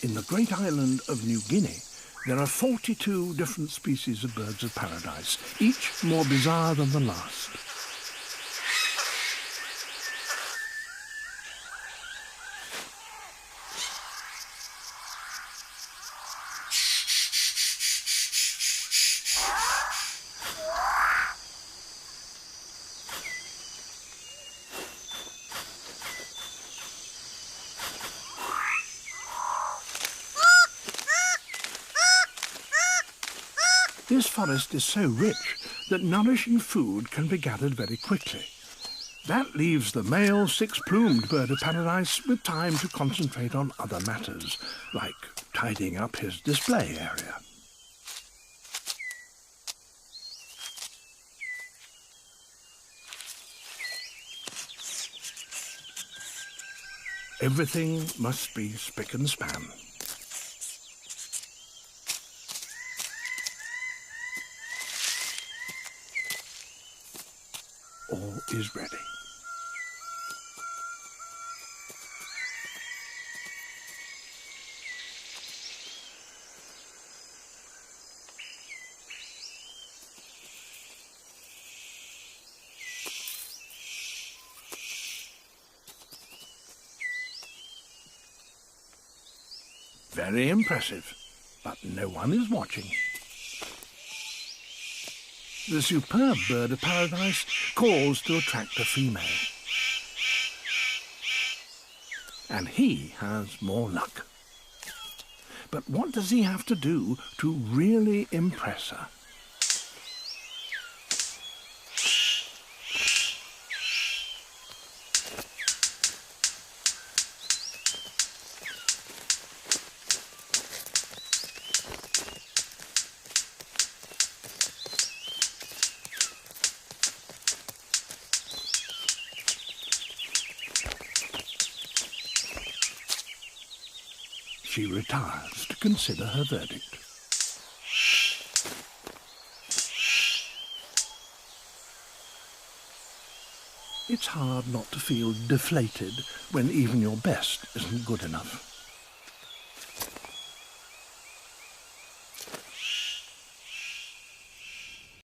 In the great island of New Guinea, there are 42 different species of birds of paradise, each more bizarre than the last. This forest is so rich that nourishing food can be gathered very quickly. That leaves the male six-plumed bird of paradise with time to concentrate on other matters, like tidying up his display area. Everything must be spick and span. All is ready. Very impressive, but no one is watching. The superb bird of paradise calls to attract a female. And he has more luck. But what does he have to do to really impress her? She retires to consider her verdict. It's hard not to feel deflated when even your best isn't good enough.